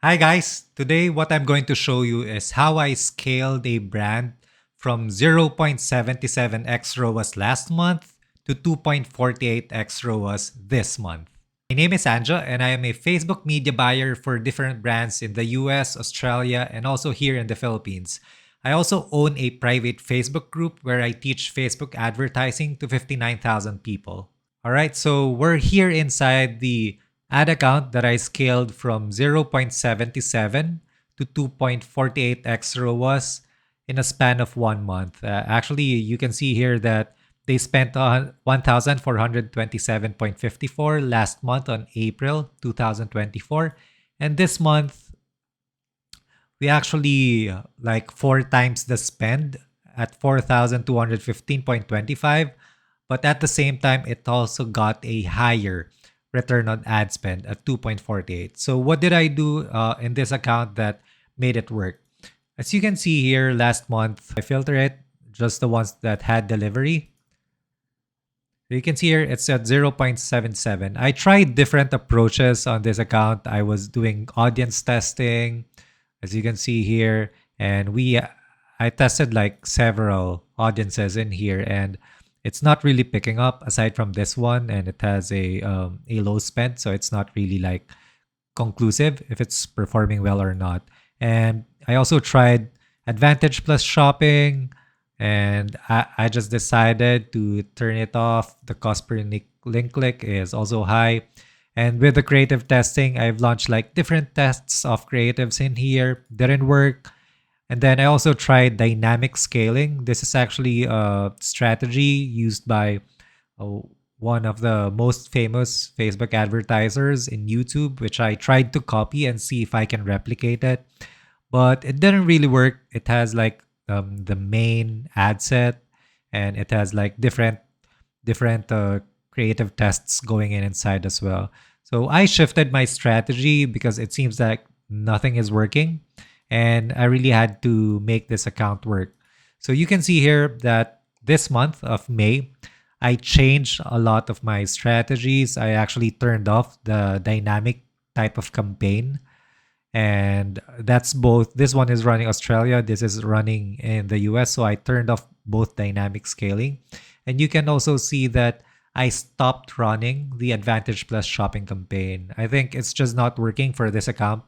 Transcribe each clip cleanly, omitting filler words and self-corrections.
Hi guys, today what I'm going to show you is how I scaled a brand from 0.77x ROAS last month to 2.48x ROAS this month. My name is Anja and I am a Facebook media buyer for different brands in the US, Australia, and also here in the Philippines. I also own a private Facebook group where I teach Facebook advertising to 59,000 people. All right, so we're here inside the ad account that I scaled from 0.77 to 2.48x ROAS in a span of 1 month. Actually, you can see here that they spent 1,427.54 last month on April 2024. And this month, we actually like four times the spend at 4,215.25, but at the same time it also got a higher return on ad spend at 2.48. So what did I do in this account that made it work? As you can see here, last month I filter it just the ones that had delivery. You can see here it's at 0.77. I tried different approaches on this account. I was doing audience testing, as you can see here, and I tested like several audiences in here, and it's not really picking up aside from this one, and it has a low spend, so it's not really like conclusive if it's performing well or not. And I also tried Advantage Plus shopping, and I just decided to turn it off. The cost per link click is also high. And with the creative testing, I've launched like different tests of creatives in here. Didn't work. And then I also tried dynamic scaling. This is actually a strategy used by uh, one of the most famous Facebook advertisers in YouTube, which I tried to copy and see if I can replicate it. But it didn't really work. It has like the main ad set, and it has like different creative tests going in inside as well. So I shifted my strategy because it seems like nothing is working, and I really had to make this account work. So you can see here that this month of May, I changed a lot of my strategies. I actually turned off the dynamic type of campaign, and that's both. This one is running Australia, this is running in the US, so I turned off both dynamic scaling. And you can also see that I stopped running the Advantage Plus shopping campaign. I think it's just not working for this account.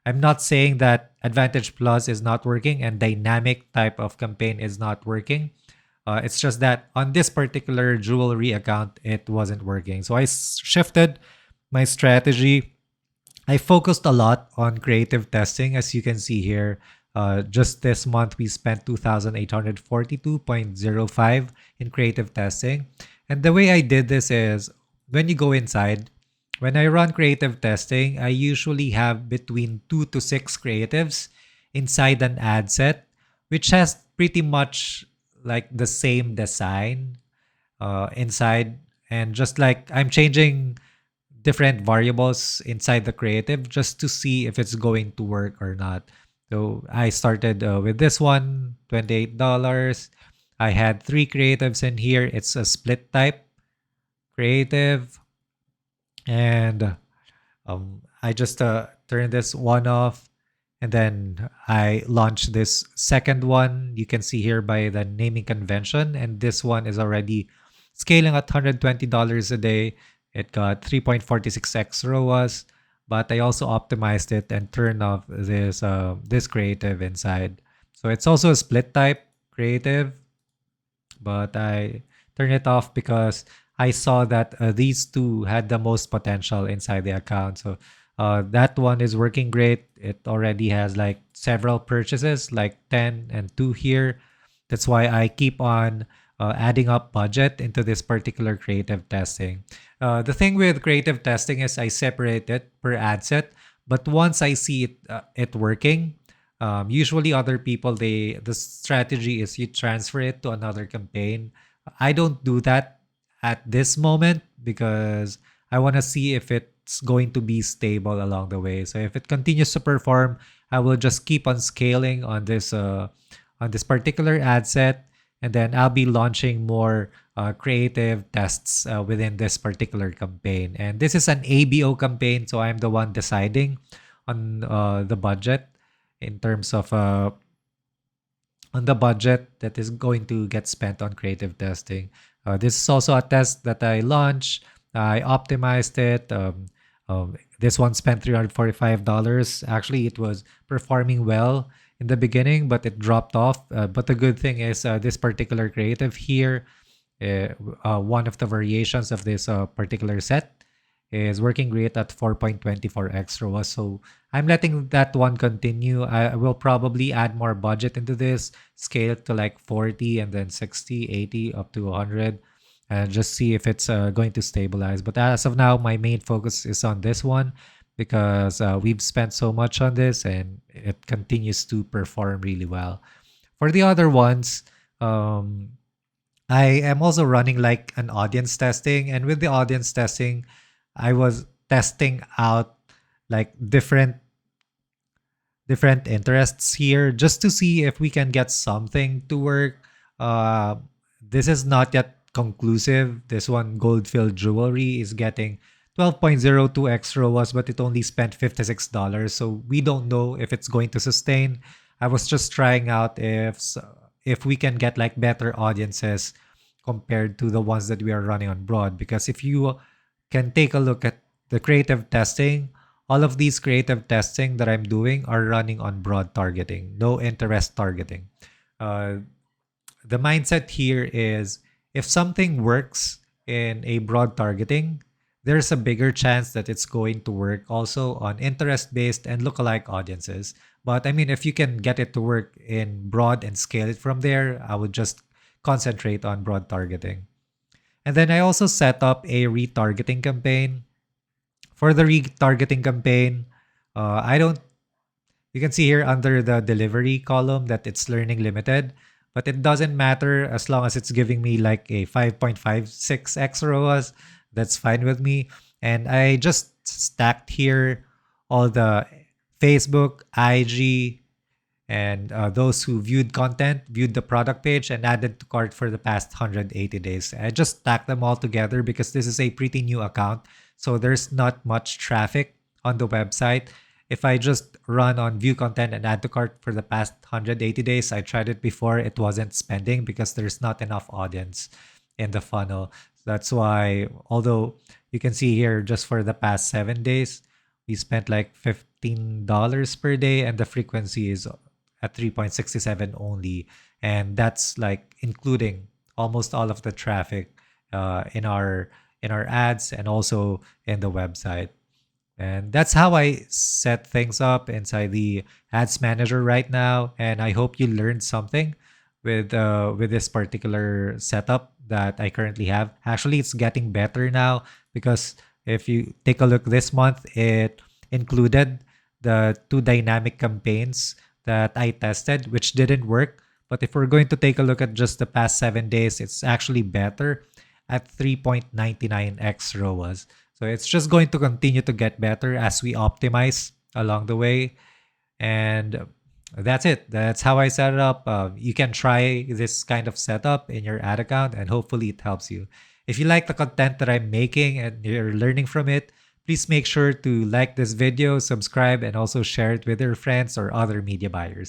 I'm not saying that Advantage Plus is not working and dynamic type of campaign is not working. It's just that on this particular jewelry account, it wasn't working. So I shifted my strategy. I focused a lot on creative testing. As you can see here, just this month, we spent 2,842.05 in creative testing. And the way I did this is when you go inside, when I run creative testing, I usually have between 2 to 6 creatives inside an ad set, which has pretty much like the same design inside. And just like I'm changing different variables inside the creative just to see if it's going to work or not. So I started with this one, $28. I had 3 creatives in here. It's a split type creative. And I just turned this one off. And then I launched this second one. You can see here by the naming convention. And this one is already scaling at $120 a day. It got 3.46x ROAS, but I also optimized it and turned off this creative inside. So it's also a split type creative, but I turned it off because I saw that these two had the most potential inside the account. So that one is working great. It already has like several purchases, like 10 and 2 here. That's why I keep on adding up budget into this particular creative testing. The thing with creative testing is I separate it per ad set, but once I see it working, usually other people, the strategy is you transfer it to another campaign. I don't do that at this moment because I want to see if it's going to be stable along the way. So if it continues to perform, I will just keep on scaling on this particular ad set, and then I'll be launching more creative tests within this particular campaign. And this is an ABO campaign, so I'm the one deciding on the budget in terms of on the budget that is going to get spent on creative testing. This is also a test that I launched. I optimized it. This one spent $345. Actually, it was performing well in the beginning, but it dropped off. But the good thing is this particular creative here, one of the variations of this particular set is working great at 4.24x ROAS. So I'm letting that one continue. I will probably add more budget into this, scale it to like 40 and then 60, 80 up to 100, and just see if it's going to stabilize. But as of now, my main focus is on this one because we've spent so much on this and it continues to perform really well. For the other ones, I am also running like an audience testing, and with the audience testing, I was testing out like different interests here just to see if we can get something to work. Uh, this is not yet conclusive. This one, Goldfield Jewelry, is getting 12.02x ROAS, but it only spent $56. So we don't know if it's going to sustain. I was just trying out if we can get like better audiences compared to the ones that we are running on broad. Because if you can take a look at the creative testing, all of these creative testing that I'm doing are running on broad targeting, no interest targeting. Uh, the mindset here is if something works in a broad targeting, there's a bigger chance that it's going to work also on interest based and lookalike audiences. But I mean, if you can get it to work in broad and scale it from there, I would just concentrate on broad targeting. And then I also set up a retargeting campaign. For the retargeting campaign, I don't you can see here under the delivery column that it's learning limited, but it doesn't matter as long as it's giving me like a 5.56x ROAS. That's fine with me. And I just stacked here all the Facebook, IG, and those who viewed content, viewed the product page, and added to cart for the past 180 days. I just stacked them all together because this is a pretty new account. So there's not much traffic on the website. If I just run on view content and add to cart for the past 180 days, I tried it before, it wasn't spending because there's not enough audience in the funnel. That's why, although you can see here just for the past 7 days, we spent like $15 per day and the frequency is at 3.67 only. And that's like including almost all of the traffic in our ads and also in the website. And that's how I set things up inside the ads manager right now. And I hope you learned something with this particular setup that I currently have. Actually, it's getting better now because if you take a look this month, it included the two dynamic campaigns that I tested, which didn't work. But if we're going to take a look at just the past 7 days, it's actually better at 3.99x ROAS. So it's just going to continue to get better as we optimize along the way. And that's it. That's how I set it up. You can try this kind of setup in your ad account and hopefully it helps you. If you like the content that I'm making and you're learning from it, please make sure to like this video, subscribe, and also share it with your friends or other media buyers.